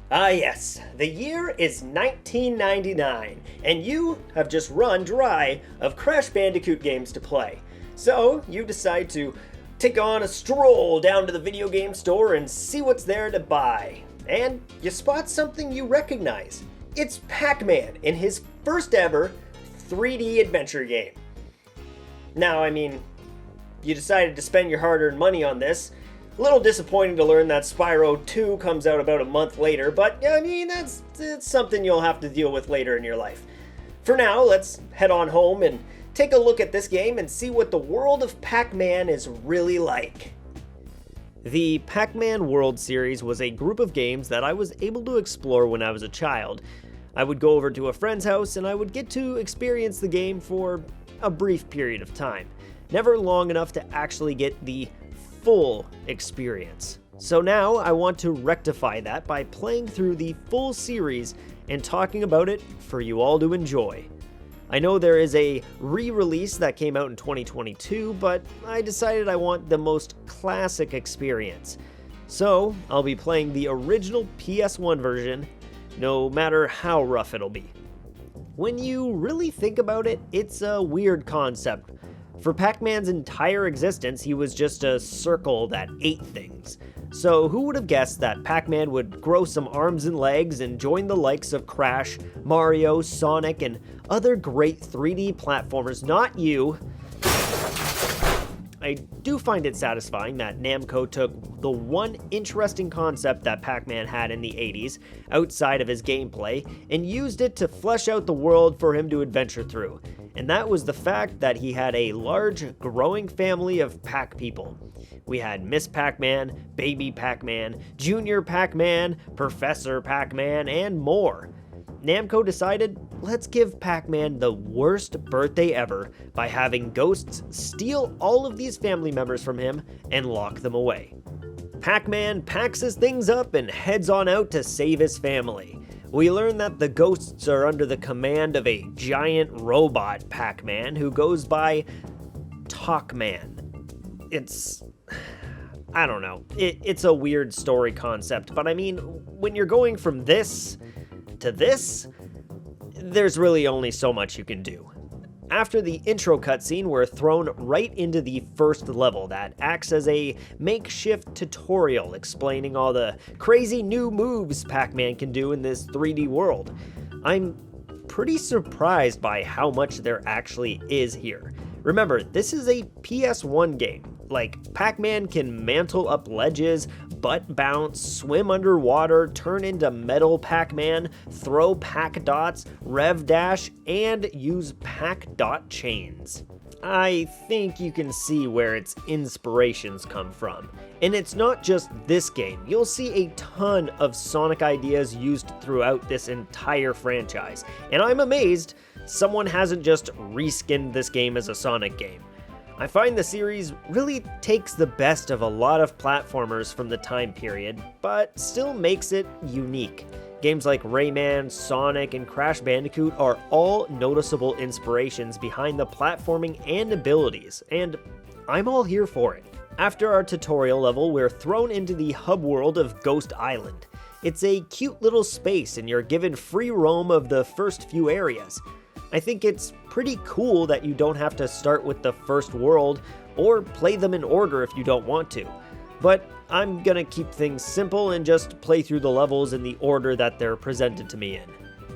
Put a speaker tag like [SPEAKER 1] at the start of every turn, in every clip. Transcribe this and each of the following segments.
[SPEAKER 1] Ah, yes, the year is 1999, and you have just run dry of Crash Bandicoot games to play. So, you decide to take on a stroll down to the video game store and see what's there to buy. And you spot something you recognize. It's Pac-Man in his first ever 3D adventure game. Now, you decided to spend your hard-earned money on this. A little disappointing to learn that Spyro 2 comes out about a month later, but that's something you'll have to deal with later in your life. For now, let's head on home and take a look at this game and see what the world of Pac-Man is really like. The Pac-Man World series was a group of games that I was able to explore when I was a child. I would go over to a friend's house and I would get to experience the game for a brief period of time. Never long enough to actually get the full experience. So now I want to rectify that by playing through the full series and talking about it for you all to enjoy. I know there is a re-release that came out in 2022, but I decided I want the most classic experience. So I'll be playing the original PS1 version, no matter how rough it'll be. When you really think about it, it's a weird concept. For Pac-Man's entire existence, he was just a circle that ate things. So who would have guessed that Pac-Man would grow some arms and legs and join the likes of Crash, Mario, Sonic, and other great 3D platformers? Not you. I do find it satisfying that Namco took the one interesting concept that Pac-Man had in the 80s, outside of his gameplay, and used it to flesh out the world for him to adventure through. And that was the fact that he had a large, growing family of Pac people. We had Miss Pac-Man, Baby Pac-Man, Junior Pac-Man, Professor Pac-Man, and more. Namco decided, let's give Pac-Man the worst birthday ever by having ghosts steal all of these family members from him and lock them away. Pac-Man packs his things up and heads on out to save his family. We learn that the ghosts are under the command of a giant robot Pac-Man who goes by Talkman. I don't know. It's a weird story concept, but when you're going from this to this, there's really only so much you can do. After the intro cutscene, we're thrown right into the first level that acts as a makeshift tutorial explaining all the crazy new moves Pac-Man can do in this 3D world. I'm pretty surprised by how much there actually is here. Remember, this is a PS1 game. Pac-Man can mantle up ledges, butt bounce, swim underwater, turn into Metal Pac-Man, throw Pac Dots, rev dash, and use Pac Dot chains. I think you can see where its inspirations come from. And it's not just this game. You'll see a ton of Sonic ideas used throughout this entire franchise. And I'm amazed someone hasn't just reskinned this game as a Sonic game. I find the series really takes the best of a lot of platformers from the time period, but still makes it unique. Games like Rayman, Sonic, and Crash Bandicoot are all noticeable inspirations behind the platforming and abilities, and I'm all here for it. After our tutorial level, we're thrown into the hub world of Ghost Island. It's a cute little space and you're given free roam of the first few areas. I think it's pretty cool that you don't have to start with the first world or play them in order if you don't want to. But I'm gonna keep things simple and just play through the levels in the order that they're presented to me in.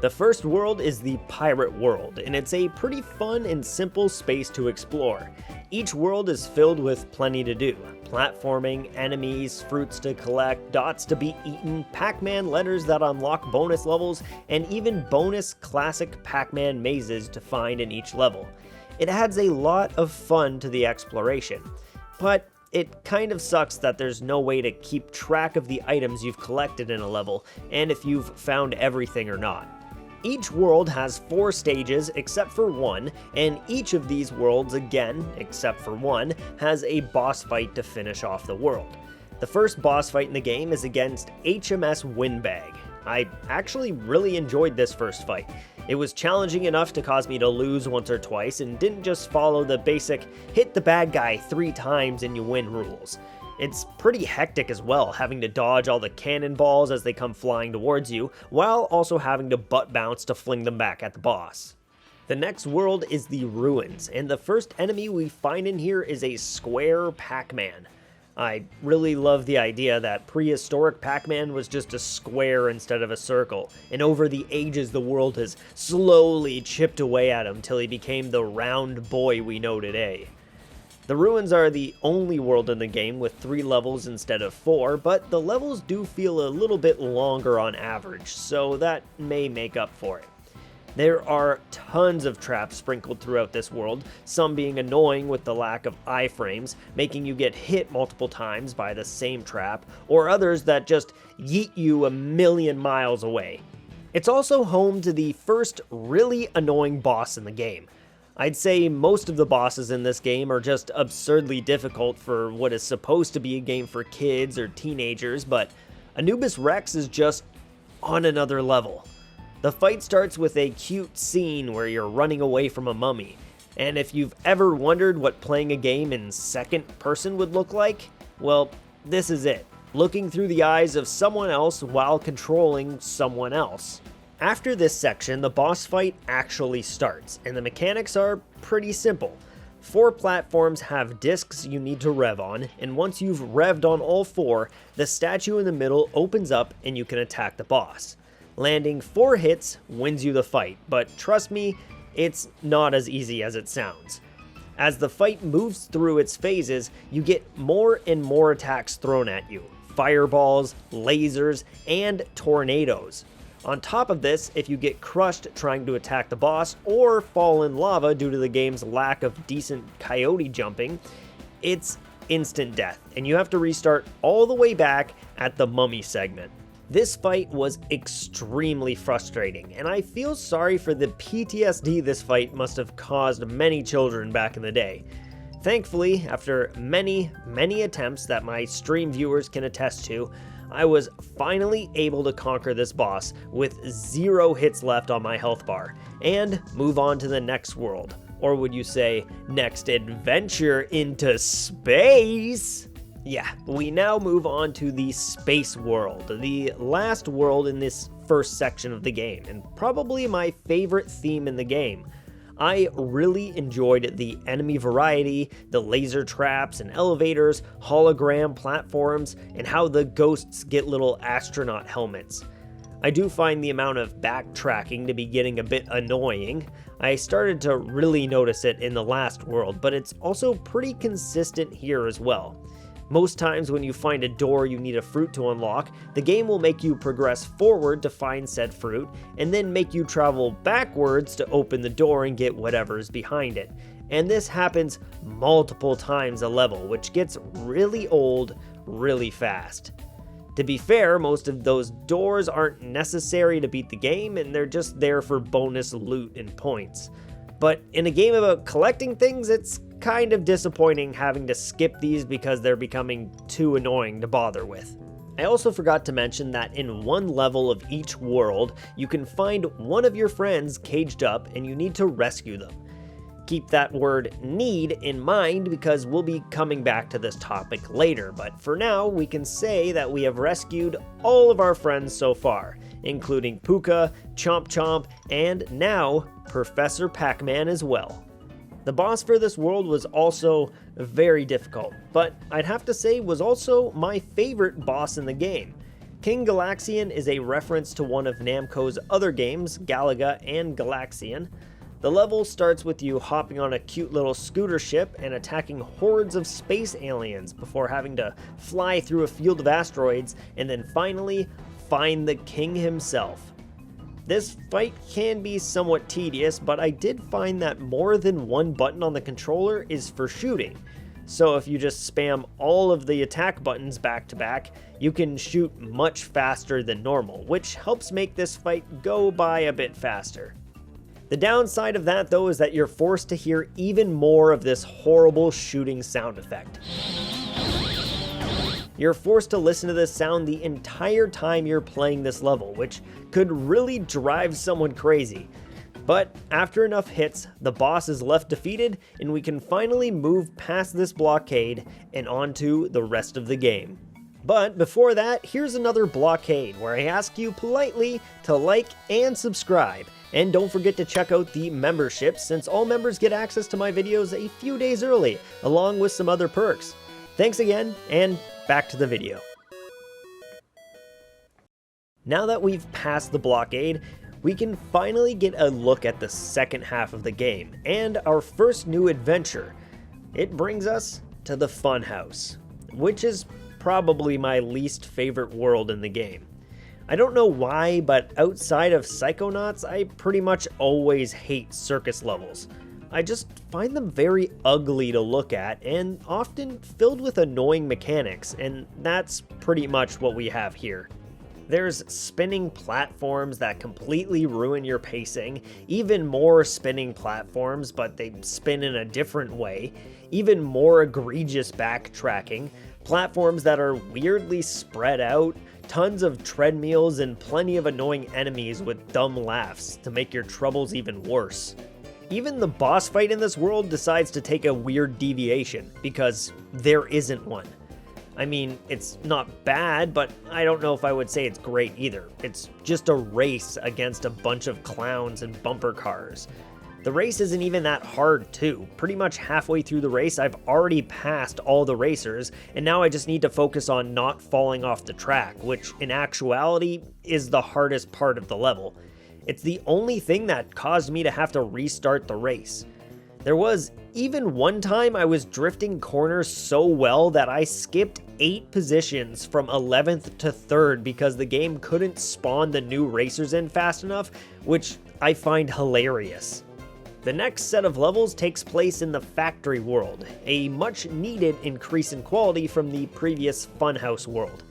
[SPEAKER 1] The first world is the Pirate World, and it's a pretty fun and simple space to explore. Each world is filled with plenty to do. Platforming, enemies, fruits to collect, dots to be eaten, Pac-Man letters that unlock bonus levels, and even bonus classic Pac-Man mazes to find in each level. It adds a lot of fun to the exploration, but it kind of sucks that there's no way to keep track of the items you've collected in a level, and if you've found everything or not. Each world has 4 stages except for one, and each of these worlds, again, except for one, has a boss fight to finish off the world. The first boss fight in the game is against HMS Windbag. I actually really enjoyed this first fight. It was challenging enough to cause me to lose once or twice and didn't just follow the basic hit the bad guy 3 times and you win rules. It's pretty hectic as well, having to dodge all the cannonballs as they come flying towards you, while also having to butt bounce to fling them back at the boss. The next world is the Ruins, and the first enemy we find in here is a square Pac-Man. I really love the idea that prehistoric Pac-Man was just a square instead of a circle, and over the ages the world has slowly chipped away at him till he became the round boy we know today. The Ruins are the only world in the game with 3 levels instead of 4, but the levels do feel a little bit longer on average, so that may make up for it. There are tons of traps sprinkled throughout this world, some being annoying with the lack of iframes, making you get hit multiple times by the same trap, or others that just yeet you a million miles away. It's also home to the first really annoying boss in the game. I'd say most of the bosses in this game are just absurdly difficult for what is supposed to be a game for kids or teenagers, but Anubis Rex is just on another level. The fight starts with a cute scene where you're running away from a mummy, and if you've ever wondered what playing a game in second person would look like, well, this is it, looking through the eyes of someone else while controlling someone else. After this section, the boss fight actually starts, and the mechanics are pretty simple. 4 platforms have discs you need to rev on, and once you've revved on all 4, the statue in the middle opens up and you can attack the boss. Landing 4 hits wins you the fight, but trust me, it's not as easy as it sounds. As the fight moves through its phases, you get more and more attacks thrown at you. Fireballs, lasers, and tornadoes. On top of this, if you get crushed trying to attack the boss or fall in lava due to the game's lack of decent coyote jumping, it's instant death, and you have to restart all the way back at the mummy segment. This fight was extremely frustrating, and I feel sorry for the PTSD this fight must have caused many children back in the day. Thankfully, after many attempts that my stream viewers can attest to, I was finally able to conquer this boss with 0 hits left on my health bar, and move on to the next world. Or would you say, next adventure into space? Yeah, we now move on to the space world, the last world in this first section of the game, and probably my favorite theme in the game. I really enjoyed the enemy variety, the laser traps and elevators, hologram platforms, and how the ghosts get little astronaut helmets. I do find the amount of backtracking to be getting a bit annoying. I started to really notice it in the last world, but it's also pretty consistent here as well. Most times when you find a door you need a fruit to unlock, the game will make you progress forward to find said fruit, and then make you travel backwards to open the door and get whatever's behind it. And this happens multiple times a level, which gets really old really fast. To be fair, most of those doors aren't necessary to beat the game, and they're just there for bonus loot and points. But in a game about collecting things, it's kind of disappointing having to skip these because they're becoming too annoying to bother with. I also forgot to mention that in one level of each world, you can find one of your friends caged up and you need to rescue them. Keep that word need in mind because we'll be coming back to this topic later, but for now we can say that we have rescued all of our friends so far, including Puka, Chomp Chomp, and now Professor Pac-Man as well. The boss for this world was also very difficult, but I'd have to say was also my favorite boss in the game. King Galaxian is a reference to one of Namco's other games, Galaga and Galaxian. The level starts with you hopping on a cute little scooter ship and attacking hordes of space aliens before having to fly through a field of asteroids and then finally find the king himself. This fight can be somewhat tedious, but I did find that more than one button on the controller is for shooting. So if you just spam all of the attack buttons back to back, you can shoot much faster than normal, which helps make this fight go by a bit faster. The downside of that though is that you're forced to hear even more of this horrible shooting sound effect. You're forced to listen to this sound the entire time you're playing this level, which could really drive someone crazy. But after enough hits, the boss is left defeated, and we can finally move past this blockade and onto the rest of the game. But before that, here's another blockade where I ask you politely to like and subscribe. And don't forget to check out the membership, since all members get access to my videos a few days early, along with some other perks. Thanks again, and back to the video. Now that we've passed the blockade, we can finally get a look at the second half of the game, and our first new adventure. It brings us to the Funhouse, which is probably my least favorite world in the game. I don't know why, but outside of Psychonauts, I pretty much always hate circus levels. I just find them very ugly to look at and often filled with annoying mechanics, and that's pretty much what we have here. There's spinning platforms that completely ruin your pacing, even more spinning platforms, but they spin in a different way, even more egregious backtracking, platforms that are weirdly spread out, tons of treadmills, and plenty of annoying enemies with dumb laughs to make your troubles even worse. Even the boss fight in this world decides to take a weird deviation, because there isn't one. I mean, it's not bad, but I don't know if I would say it's great either. It's just a race against a bunch of clowns and bumper cars. The race isn't even that hard too. Pretty much halfway through the race, I've already passed all the racers, and now I just need to focus on not falling off the track, which in actuality is the hardest part of the level. It's the only thing that caused me to have to restart the race. There was even one time I was drifting corners so well that I skipped 8 positions from 11th to 3rd because the game couldn't spawn the new racers in fast enough, which I find hilarious. The next set of levels takes place in the Factory World, a much needed increase in quality from the previous Funhouse world.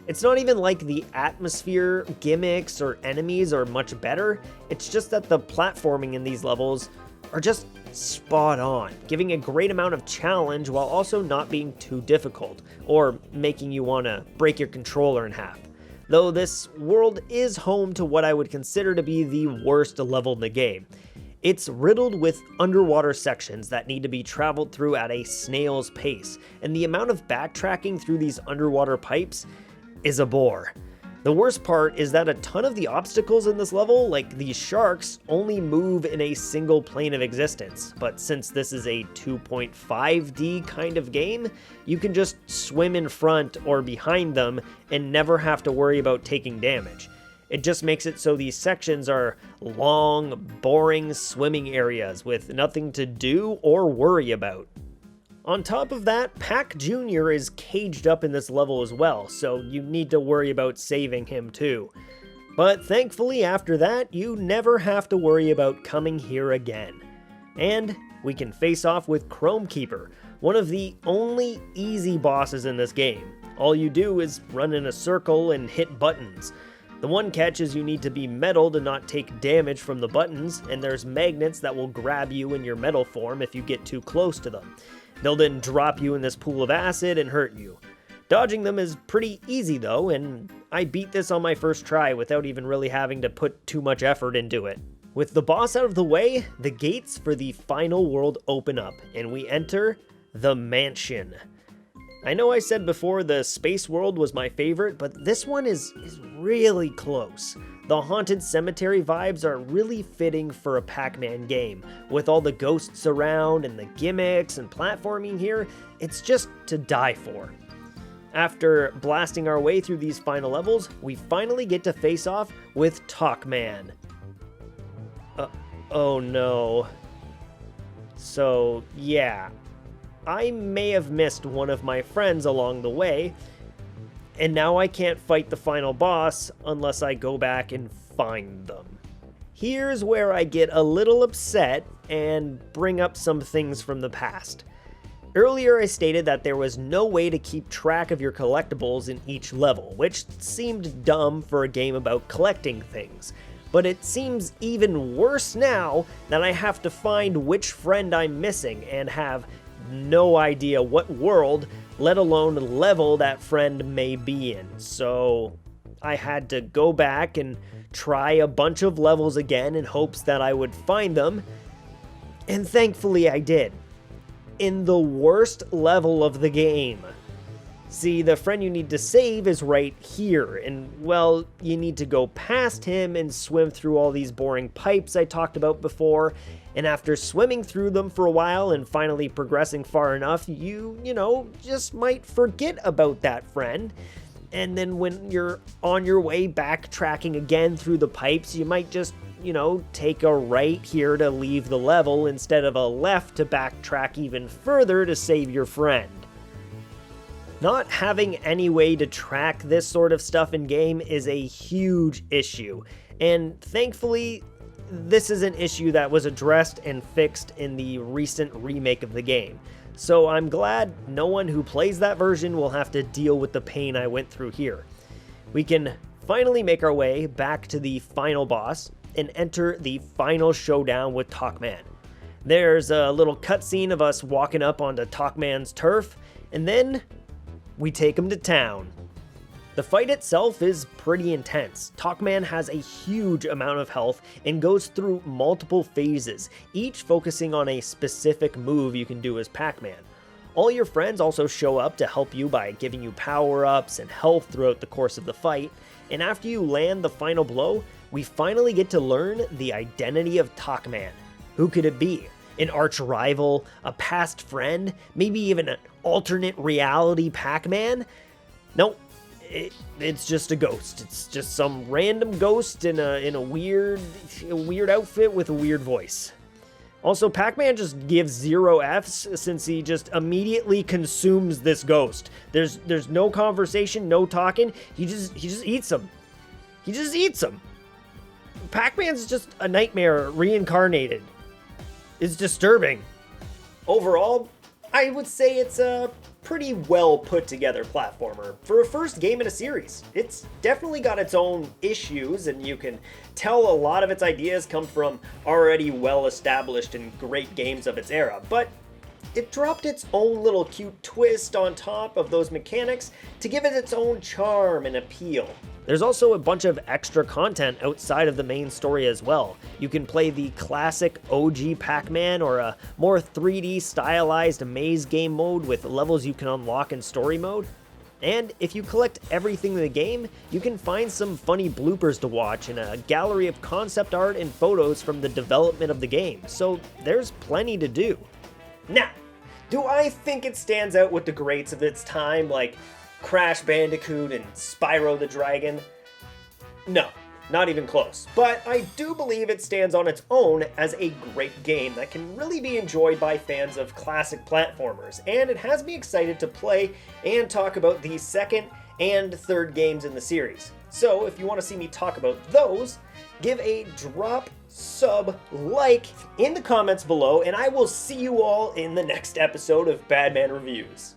[SPEAKER 1] It's not even like the atmosphere, gimmicks, or enemies are much better, it's just that the platforming in these levels are just spot on, giving a great amount of challenge while also not being too difficult, or making you want to break your controller in half. Though this world is home to what I would consider to be the worst level in the game. It's riddled with underwater sections that need to be traveled through at a snail's pace, and the amount of backtracking through these underwater pipes is a bore. The worst part is that a ton of the obstacles in this level, like these sharks, only move in a single plane of existence, but since this is a 2.5D kind of game, you can just swim in front or behind them and never have to worry about taking damage. It just makes it so these sections are long, boring swimming areas with nothing to do or worry about. On top of that, Pac Jr. is caged up in this level as well, so you need to worry about saving him too. But thankfully after that, you never have to worry about coming here again. And we can face off with Chrome Keeper, one of the only easy bosses in this game. All you do is run in a circle and hit buttons. The one catch is you need to be metal to not take damage from the buttons, and there's magnets that will grab you in your metal form if you get too close to them. They'll then drop you in this pool of acid and hurt you. Dodging them is pretty easy though, and I beat this on my first try without even really having to put too much effort into it. With the boss out of the way, the gates for the final world open up, and we enter the mansion. I know I said before the space world was my favorite, but this one is really close. The haunted cemetery vibes are really fitting for a Pac-Man game. With all the ghosts around and the gimmicks and platforming here, it's just to die for. After blasting our way through these final levels, we finally get to face off with Pac-Man. Oh no. So yeah, I may have missed one of my friends along the way, and now I can't fight the final boss unless I go back and find them. Here's where I get a little upset and bring up some things from the past. Earlier I stated that there was no way to keep track of your collectibles in each level, which seemed dumb for a game about collecting things. But it seems even worse now that I have to find which friend I'm missing and have no idea what world, let alone level that friend may be in. So I had to go back and try a bunch of levels again in hopes that I would find them, and thankfully I did. In the worst level of the game. See, the friend you need to save is right here, and well, you need to go past him and swim through all these boring pipes I talked about before, and after swimming through them for a while and finally progressing far enough, you just might forget about that friend. And then when you're on your way backtracking again through the pipes, you might just, take a right here to leave the level instead of a left to backtrack even further to save your friend. Not having any way to track this sort of stuff in game is a huge issue, and thankfully, this is an issue that was addressed and fixed in the recent remake of the game. So I'm glad no one who plays that version will have to deal with the pain I went through here. We can finally make our way back to the final boss and enter the final showdown with Pac-Man. There's a little cutscene of us walking up onto Pac-Man's turf, and then we take him to town. The fight itself is pretty intense. Pac-Man has a huge amount of health and goes through multiple phases, each focusing on a specific move you can do as Pac-Man. All your friends also show up to help you by giving you power-ups and health throughout the course of the fight, and after you land the final blow, we finally get to learn the identity of Pac-Man. Who could it be? An arch rival, a past friend, maybe even an alternate reality Pac-Man? Nope. It's just a ghost. It's just some random ghost in a weird outfit with a weird voice. Also, Pac-Man just gives 0 Fs since he just immediately consumes this ghost. There's no conversation, no talking. He just eats him. He just eats him. Pac-Man's just a nightmare reincarnated. It's disturbing. Overall, I would say it's a pretty well put together platformer for a first game in a series. It's definitely got its own issues, and you can tell a lot of its ideas come from already well established and great games of its era, but it dropped its own little cute twist on top of those mechanics to give it its own charm and appeal. There's also a bunch of extra content outside of the main story as well. You can play the classic OG Pac-Man or a more 3D stylized maze game mode with levels you can unlock in story mode. And if you collect everything in the game, you can find some funny bloopers to watch and a gallery of concept art and photos from the development of the game, so there's plenty to do. Now, do I think it stands out with the greats of its time like Crash Bandicoot and Spyro the Dragon? No, not even close. But I do believe it stands on its own as a great game that can really be enjoyed by fans of classic platformers, and it has me excited to play and talk about the second and third games in the series. So if you want to see me talk about those, give a drop, sub, like in the comments below, and I will see you all in the next episode of Badman Reviews.